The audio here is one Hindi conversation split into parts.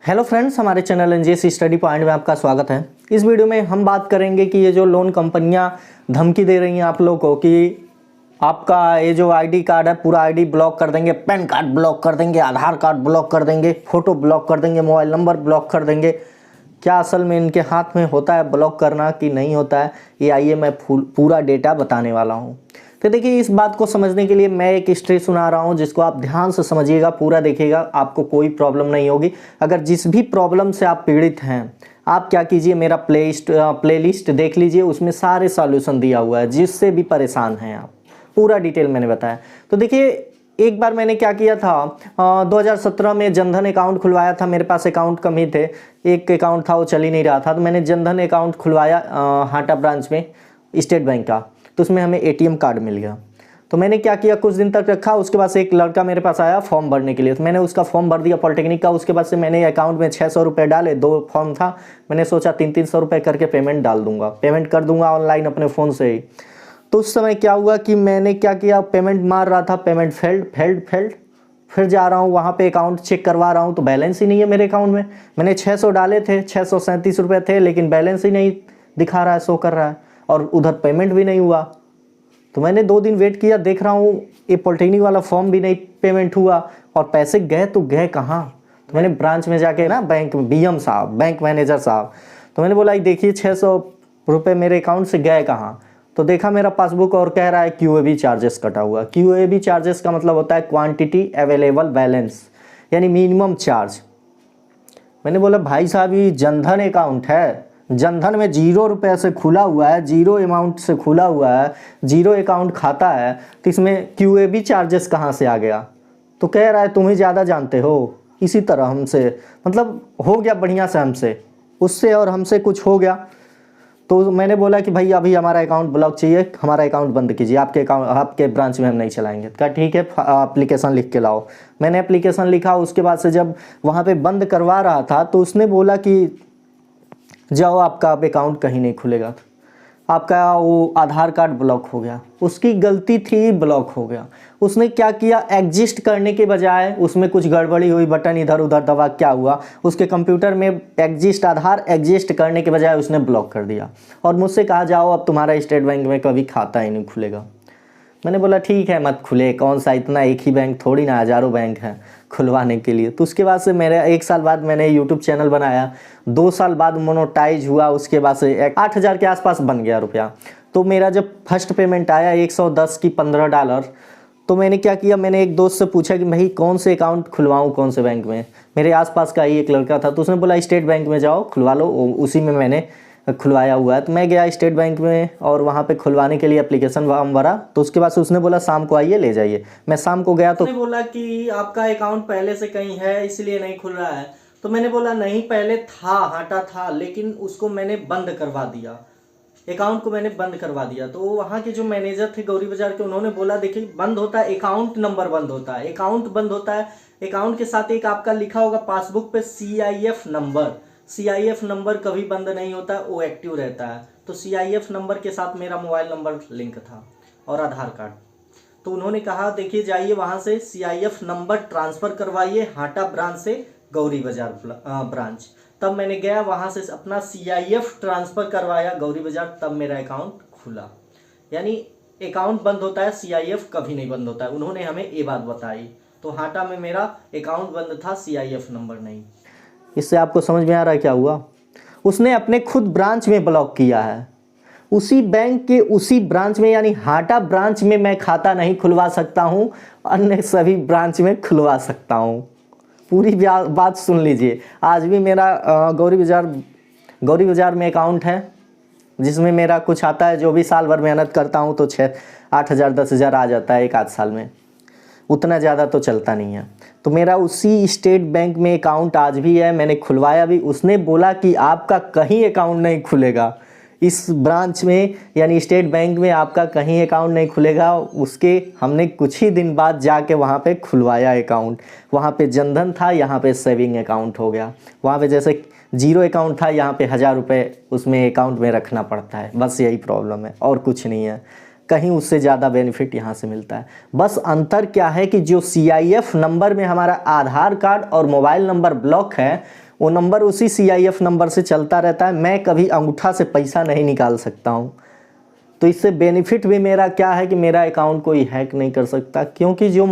हेलो फ्रेंड्स, हमारे चैनल एनजेएस स्टडी पॉइंट में आपका स्वागत है। इस वीडियो में हम बात करेंगे कि ये जो लोन कंपनियां धमकी दे रही हैं आप लोगों को कि आपका ये जो आईडी कार्ड है पूरा आईडी ब्लॉक कर देंगे, पैन कार्ड ब्लॉक कर देंगे, आधार कार्ड ब्लॉक कर देंगे, फ़ोटो ब्लॉक कर देंगे, मोबाइल नंबर ब्लॉक कर देंगे। क्या असल में इनके हाथ में होता है ब्लॉक करना कि नहीं होता है, ये आइए मैं पूरा डेटा बताने वाला हूँ। तो देखिए, इस बात को समझने के लिए मैं एक हिस्ट्री सुना रहा हूँ जिसको आप ध्यान से समझिएगा, पूरा देखिएगा, आपको कोई प्रॉब्लम नहीं होगी। अगर जिस भी प्रॉब्लम से आप पीड़ित हैं, आप क्या कीजिए, मेरा प्लेलिस्ट देख लीजिए, उसमें सारे सॉल्यूशन दिया हुआ है। जिससे भी परेशान हैं आप, पूरा डिटेल मैंने बताया। तो देखिए, एक बार मैंने क्या किया था, 2017 में जनधन अकाउंट खुलवाया था। मेरे पास अकाउंट कम ही थे, एक अकाउंट था वो चल ही नहीं रहा था, तो मैंने जनधन अकाउंट खुलवाया हाटा ब्रांच में स्टेट बैंक का। तो उसमें हमें एटीएम कार्ड मिल गया। तो मैंने क्या किया, कुछ दिन तक रखा। उसके बाद से एक लड़का मेरे पास आया फॉर्म भरने के लिए, तो मैंने उसका फॉर्म भर दिया पॉलिटेक्निक का। उसके बाद से मैंने अकाउंट में 600 रुपये डाले, 2 फॉर्म था। मैंने सोचा 300 रुपये करके पेमेंट डाल दूंगा, पेमेंट कर दूंगा ऑनलाइन अपने फ़ोन से ही। तो उस समय क्या हुआ कि मैंने क्या किया, पेमेंट मार रहा था, पेमेंट फेल्ड। फिर जा रहा हूँ वहाँ पे अकाउंट चेक करवा रहा हूँ तो बैलेंस ही नहीं है मेरे अकाउंट में। मैंने 600 डाले थे, 637 रुपये थे, लेकिन बैलेंस ही नहीं दिखा रहा है, शो कर रहा है, और उधर पेमेंट भी नहीं हुआ। तो मैंने 2 दिन वेट किया, देख रहा हूँ ये पॉलिटेक्निक वाला फॉर्म भी नहीं पेमेंट हुआ, और पैसे गए तो गए कहाँ। तो मैंने ब्रांच में जाके ना, बैंक बीएम साहब, बैंक मैनेजर साहब, तो मैंने बोला देखिए 600 रुपये मेरे अकाउंट से गए कहाँ। तो देखा मेरा पासबुक और कह रहा है क्यूएबी चार्जेस कटा हुआ। क्यूएबी चार्जेस का मतलब होता है क्वांटिटी अवेलेबल बैलेंस, यानी मिनिमम चार्ज। मैंने बोला भाई साहब, ये जनधन अकाउंट है, जनधन में 0 रुपये से खुला हुआ है, 0 अमाउंट से खुला हुआ है, 0 अकाउंट खाता है, तो इसमें क्यूएबी चार्जेस कहाँ से आ गया। तो कह रहा है तुम ही ज़्यादा जानते हो। इसी तरह हमसे मतलब हो गया बढ़िया से, हमसे उससे और हमसे कुछ हो गया। तो मैंने बोला कि भाई अभी हमारा अकाउंट ब्लॉक चाहिए, हमारा अकाउंट बंद कीजिए, आपके ब्रांच में हम नहीं चलाएंगे। कहा ठीक है, एप्लीकेशन लिख के लाओ। मैंने एप्लीकेशन लिखा। उसके बाद से जब वहाँ पे बंद करवा रहा था तो उसने बोला कि जाओ, आपका अब अकाउंट कहीं नहीं खुलेगा, आपका वो आधार कार्ड ब्लॉक हो गया। उसकी गलती थी, ब्लॉक हो गया। उसने क्या किया, एग्जिस्ट करने के बजाय उसमें कुछ गड़बड़ी हुई, बटन इधर उधर दबा, क्या हुआ उसके कंप्यूटर में एग्जिस्ट, आधार एग्जिस्ट करने के बजाय उसने ब्लॉक कर दिया। और मुझसे कहा जाओ अब तुम्हारा स्टेट बैंक में कभी खाता ही नहीं खुलेगा। मैंने बोला ठीक है, मत खुले, कौन सा इतना, एक ही बैंक थोड़ी ना, हज़ारों बैंक हैं खुलवाने के लिए। तो उसके बाद से मेरे 1 साल बाद मैंने यूट्यूब चैनल बनाया, 2 साल बाद मोनेटाइज हुआ। उसके बाद से 8000 के आसपास बन गया रुपया। तो मेरा जब फर्स्ट पेमेंट आया 110 की $15, तो मैंने क्या किया, मैंने एक दोस्त से पूछा कि भाई कौन से अकाउंट खुलवाऊँ, कौन से बैंक में। मेरे आसपास का ही एक लड़का था, तो उसने बोला स्टेट बैंक में जाओ, खुलवा लो। उसी में मैंने खुलवाया हुआ है। तो मैं गया स्टेट बैंक में और वहाँ पे खुलवाने के लिए एप्लीकेशन फॉर्म भरा। तो उसके बाद से उसने बोला शाम को आइए ले जाइए। मैं शाम को गया तो उसने बोला कि आपका अकाउंट पहले से कहीं है इसलिए नहीं खुल रहा है। तो मैंने बोला नहीं, पहले था, हाटा था, लेकिन उसको मैंने बंद करवा दिया, अकाउंट को मैंने बंद करवा दिया। तो वहाँ के जो मैनेजर थे गौरी बाजार के, उन्होंने बोला देखिए बंद होता है, अकाउंट नंबर बंद होता है, अकाउंट बंद होता है, अकाउंट के साथ एक आपका लिखा होगा पासबुक पे CIF नंबर। CIF नंबर कभी बंद नहीं होता, वो एक्टिव रहता है। तो CIF नंबर के साथ मेरा मोबाइल नंबर लिंक था और आधार कार्ड। तो उन्होंने कहा देखिए जाइए वहाँ से CIF नंबर ट्रांसफ़र करवाइए हाटा ब्रांच से गौरी बाजार ब्रांच। तब मैंने गया वहाँ से अपना CIF ट्रांसफ़र करवाया गौरी बाजार, तब मेरा अकाउंट खुला। यानी अकाउंट बंद होता है, CIF कभी नहीं बंद होता है। उन्होंने हमें ये बात बताई। तो हाटा में मेरा अकाउंट बंद था, CIF नंबर नहीं। इससे आपको समझ में आ रहा है क्या हुआ। उसने अपने खुद ब्रांच में ब्लॉक किया है, उसी बैंक के उसी ब्रांच में, यानी हाटा ब्रांच में मैं खाता नहीं खुलवा सकता हूँ, अन्य सभी ब्रांच में खुलवा सकता हूँ। पूरी बात सुन लीजिए। आज भी मेरा गौरी बाजार में अकाउंट है, जिसमें मेरा कुछ आता है, जो भी साल भर मेहनत करता हूँ तो 8,000 10,000 आ जाता है एक आध साल में, उतना ज़्यादा तो चलता नहीं है। तो मेरा उसी स्टेट बैंक में अकाउंट आज भी है, मैंने खुलवाया भी। उसने बोला कि आपका कहीं अकाउंट नहीं खुलेगा इस ब्रांच में, यानी स्टेट बैंक में आपका कहीं अकाउंट नहीं खुलेगा। उसके हमने कुछ ही दिन बाद जाके वहाँ पे खुलवाया अकाउंट। वहाँ पे जनधन था, यहाँ पे सेविंग अकाउंट हो गया। वहाँ पे जैसे 0 अकाउंट था, यहाँ पे 1000 रुपये उसमें अकाउंट में रखना पड़ता है। बस यही प्रॉब्लम है और कुछ नहीं है, कहीं उससे ज़्यादा बेनिफिट यहाँ से मिलता है। बस अंतर क्या है कि जो CIF नंबर में हमारा आधार कार्ड और मोबाइल नंबर ब्लॉक है, वो नंबर उसी CIF नंबर से चलता रहता है, मैं कभी अंगूठा से पैसा नहीं निकाल सकता हूँ। तो इससे बेनिफिट भी मेरा क्या है कि मेरा अकाउंट कोई हैक नहीं कर सकता, क्योंकि जिस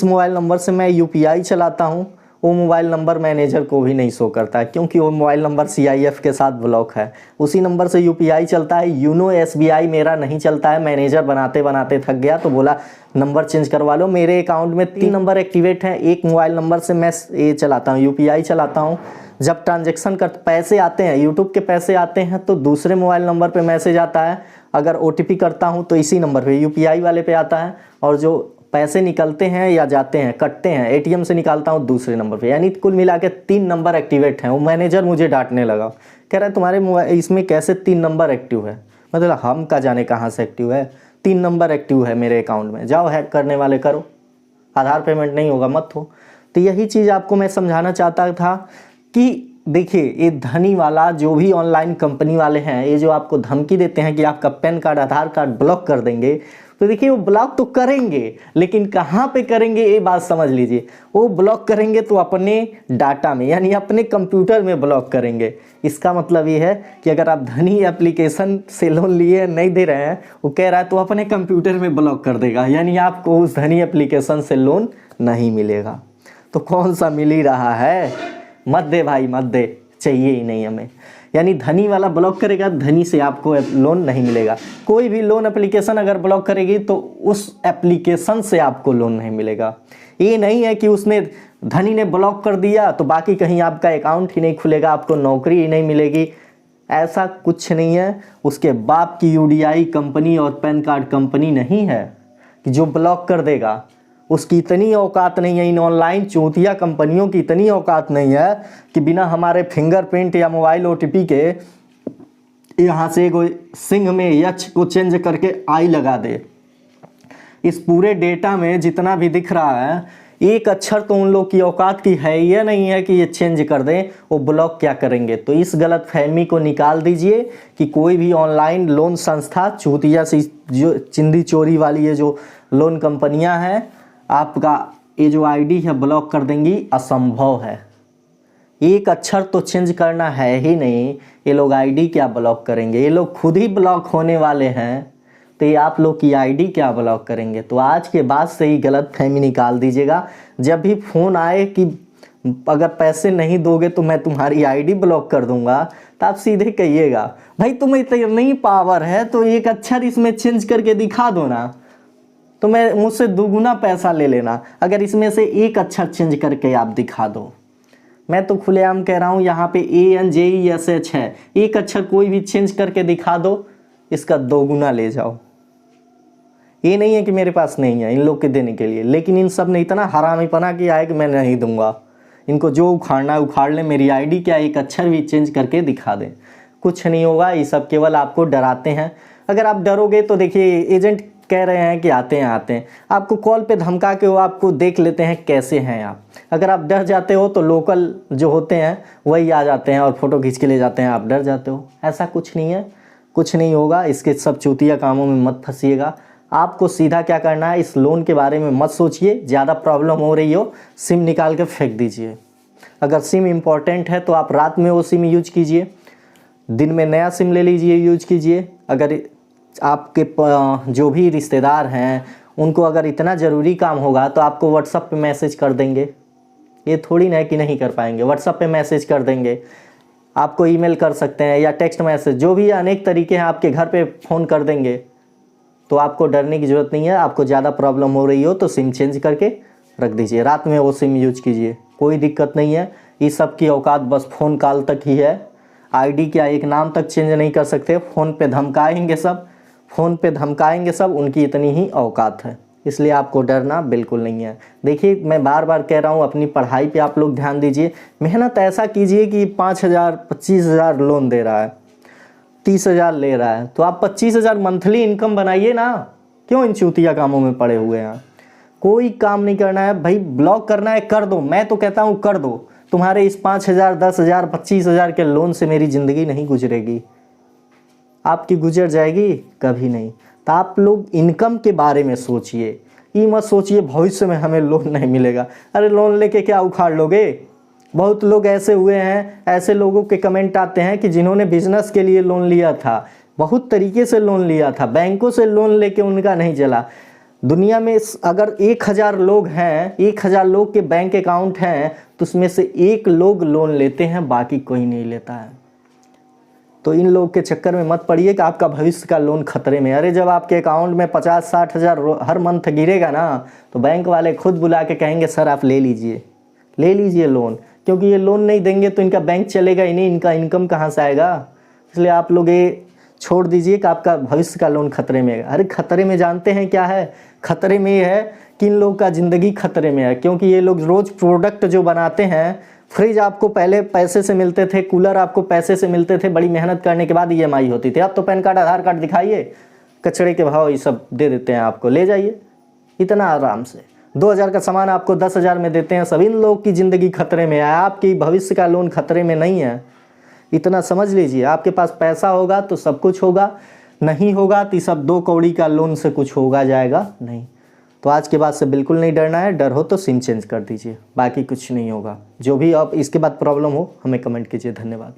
मोबाइल नंबर से मैं UPI चलाता हूँ वो मोबाइल नंबर मैनेजर को भी नहीं शो करता है, क्योंकि वो मोबाइल नंबर CIF के साथ ब्लॉक है। उसी नंबर से UPI चलता है, यूनो SBI मेरा नहीं चलता है। मैनेजर बनाते बनाते थक गया तो बोला नंबर चेंज करवा लो। मेरे अकाउंट में 3 नंबर एक्टिवेट हैं। एक मोबाइल नंबर से मैं ये चलाता हूँ, UPI चलाता हूँ। जब ट्रांजेक्शन कर पैसे आते हैं, यूट्यूब के पैसे आते हैं तो दूसरे मोबाइल नंबर पे मैसेज आता है। अगर OTP करता हूँ तो इसी नंबर पे UPI वाले पे आता है, और जो पैसे निकलते हैं या जाते हैं, कटते हैं, ATM से निकालता हूँ दूसरे नंबर पे। यानी कुल मिला के 3 नंबर एक्टिवेट हैं। वो मैनेजर मुझे डांटने लगा, कह रहा है तुम्हारे मोबाइल इसमें कैसे 3 नंबर एक्टिव है। मतलब हम का जाने कहाँ से एक्टिव है, 3 नंबर एक्टिव है मेरे अकाउंट में। जाओ हैक करने वाले करो, आधार पेमेंट नहीं होगा मत हो। तो यही चीज़ आपको मैं समझाना चाहता था कि देखिए, ये धनी वाला जो भी ऑनलाइन कंपनी वाले हैं, ये जो आपको धमकी देते हैं कि आपका पैन कार्ड, आधार कार्ड ब्लॉक कर देंगे, तो देखिए वो ब्लॉक तो करेंगे, लेकिन कहाँ पे करेंगे ये बात समझ लीजिए। वो ब्लॉक करेंगे तो अपने डाटा में, यानी अपने कंप्यूटर में ब्लॉक करेंगे। इसका मतलब ये है कि अगर आप धनी एप्लीकेशन से लोन लिए नहीं दे रहे हैं, वो कह रहा है तो अपने कंप्यूटर में ब्लॉक कर देगा, यानी आपको उस धनी एप्लीकेशन से लोन नहीं मिलेगा। तो कौन सा मिल ही रहा है, मत दे भाई मत दे, चाहिए ही नहीं हमें। यानी धनी वाला ब्लॉक करेगा, धनी से आपको लोन नहीं मिलेगा। कोई भी लोन एप्लीकेशन अगर ब्लॉक करेगी तो उस एप्लीकेशन से आपको लोन नहीं मिलेगा। ये नहीं है कि उसने धनी ने ब्लॉक कर दिया तो बाकी कहीं आपका अकाउंट ही नहीं खुलेगा, आपको नौकरी ही नहीं मिलेगी। ऐसा कुछ नहीं है। उसके बाप की UDI कंपनी और पैन कार्ड कंपनी नहीं है कि जो ब्लॉक कर देगा। उसकी इतनी औकात नहीं है, इन ऑनलाइन चूतिया कंपनियों की इतनी औकात नहीं है कि बिना हमारे फिंगरप्रिंट या मोबाइल OTP के यहाँ से कोई सिंह में यक्ष को चेंज करके आई लगा दे। इस पूरे डेटा में जितना भी दिख रहा है, एक अक्षर तो उन लोग की औकात की है या नहीं है कि ये चेंज कर दें। वो ब्लॉक क्या करेंगे। तो इस गलत फहमी को निकाल दीजिए कि कोई भी ऑनलाइन लोन संस्था, चूतिया सी जो चिंदी चोरी वाली ये जो लोन कंपनियां हैं, आपका ये जो ID है ब्लॉक कर देंगी, असंभव है। एक अक्षर तो चेंज करना है ही नहीं, ये लोग ID क्या ब्लॉक करेंगे। ये लोग खुद ही ब्लॉक होने वाले हैं, तो ये आप लोग की ID क्या ब्लॉक करेंगे। तो आज के बाद से ही गलत फहमी निकाल दीजिएगा। जब भी फ़ोन आए कि अगर पैसे नहीं दोगे तो मैं तुम्हारी ID ब्लॉक कर दूंगा, तो आप सीधे कहिएगा भाई तुम्हें इतनी पावर है तो एक अक्षर इसमें चेंज करके दिखा दो ना, तो मैं मुझसे दुगुना पैसा ले लेना अगर इसमें से एक अक्षर चेंज करके आप दिखा दो। मैं तो खुलेआम कह रहा हूँ, यहाँ पे ANJESH है, एक अक्षर कोई भी चेंज करके दिखा दो, इसका 2 गुना ले जाओ। ये नहीं है कि मेरे पास नहीं है इन लोग के देने के लिए, लेकिन इन सब ने इतना हरामीपना किया है कि मैं नहीं दूंगा। इनको जो उखाड़ना है उखाड़ ले, मेरी ID क्या एक अक्षर भी चेंज करके दिखा दें। कुछ नहीं होगा, ये सब केवल आपको डराते हैं। अगर आप डरोगे तो देखिए, एजेंट कह रहे हैं कि आते हैं, आपको कॉल पे धमका के वो आपको देख लेते हैं कैसे हैं आप। अगर आप डर जाते हो तो लोकल जो होते हैं वही आ जाते हैं और फ़ोटो खींच के ले जाते हैं, आप डर जाते हो। ऐसा कुछ नहीं है, कुछ नहीं होगा। इसके सब चूतिया कामों में मत फंसिएगा। आपको सीधा क्या करना है, इस लोन के बारे में मत सोचिए। ज़्यादा प्रॉब्लम हो रही हो, सिम निकाल के फेंक दीजिए। अगर सिम इम्पॉर्टेंट है तो आप रात में वो सिम यूज कीजिए, दिन में नया सिम ले लीजिए, यूज कीजिए। अगर आपके जो भी रिश्तेदार हैं उनको अगर इतना ज़रूरी काम होगा तो आपको व्हाट्सएप पे मैसेज कर देंगे। ये थोड़ी ना है कि नहीं कर पाएंगे, व्हाट्सएप पे मैसेज कर देंगे, आपको ईमेल कर सकते हैं या टेक्स्ट मैसेज, जो भी अनेक तरीके हैं, आपके घर पे फ़ोन कर देंगे। तो आपको डरने की ज़रूरत नहीं है। आपको ज़्यादा प्रॉब्लम हो रही हो तो सिम चेंज करके रख दीजिए, रात में वो सिम यूज कीजिए, कोई दिक्कत नहीं है। इस सब की औकात बस फ़ोन कॉल तक ही है। ID क्या एक नाम तक चेंज नहीं कर सकते। फ़ोन पे धमकाएंगे सब, फ़ोन पे धमकाएंगे सब, उनकी इतनी ही औकात है। इसलिए आपको डरना बिल्कुल नहीं है। देखिए, मैं बार बार कह रहा हूँ, अपनी पढ़ाई पे आप लोग ध्यान दीजिए। मेहनत ऐसा कीजिए कि 5,000 25,000 लोन दे रहा है, 30,000 ले रहा है, तो आप 25,000 मंथली इनकम बनाइए ना। क्यों इन चूतिया कामों में पड़े हुए हैं। कोई काम नहीं करना है भाई, ब्लॉक करना है कर दो। मैं तो कहता हूँ कर दो। तुम्हारे इस 5,000 10,000 25,000 के लोन से मेरी ज़िंदगी नहीं गुजरेगी। आपकी गुजर जाएगी कभी नहीं। तो आप लोग इनकम के बारे में सोचिए, ये मत सोचिए भविष्य में हमें लोन नहीं मिलेगा। अरे लोन लेके क्या उखाड़ लोगे, बहुत लोग ऐसे हुए हैं, ऐसे लोगों के कमेंट आते हैं कि जिन्होंने बिजनेस के लिए लोन लिया था, बहुत तरीके से लोन लिया था, बैंकों से लोन लेके उनका नहीं चला। दुनिया में अगर 1000 लोग हैं, 1000 लोग के बैंक अकाउंट हैं, तो उसमें से 1 लोग लोन लेते हैं, बाकी कोई नहीं लेता है। तो इन लोग के चक्कर में मत पड़िए कि आपका भविष्य का लोन खतरे में। अरे जब आपके अकाउंट में 50-60 हज़ार हर मंथ गिरेगा ना, तो बैंक वाले खुद बुला के कहेंगे सर आप ले लीजिए लोन, क्योंकि ये लोन नहीं देंगे तो इनका बैंक चलेगा ही नहीं, इनका इनकम कहाँ से आएगा। इसलिए आप लोग ये छोड़ दीजिए कि आपका भविष्य का लोन खतरे में है। अरे खतरे में जानते हैं क्या है? खतरे में ये है कि इन लोगों का ज़िंदगी खतरे में है, क्योंकि ये लोग रोज़ प्रोडक्ट जो बनाते हैं, फ्रिज आपको पहले पैसे से मिलते थे, कूलर आपको पैसे से मिलते थे, बड़ी मेहनत करने के बाद EMI होती थी। अब तो पैन कार्ड आधार कार्ड दिखाइए, कचड़े के भाव ये सब दे देते हैं आपको, ले जाइए इतना आराम से। 2000 का सामान आपको 10,000 में देते हैं। सब इन लोगों की ज़िंदगी खतरे में है, आपकी भविष्य का लोन खतरे में नहीं है, इतना समझ लीजिए। आपके पास पैसा होगा तो सब कुछ होगा, नहीं होगा तो सब 2 कौड़ी का लोन से कुछ होगा जाएगा नहीं। तो आज के बाद से बिल्कुल नहीं डरना है, डर हो तो सिम चेंज कर दीजिए, बाकी कुछ नहीं होगा। जो भी आप इसके बाद प्रॉब्लम हो हमें कमेंट कीजिए। धन्यवाद।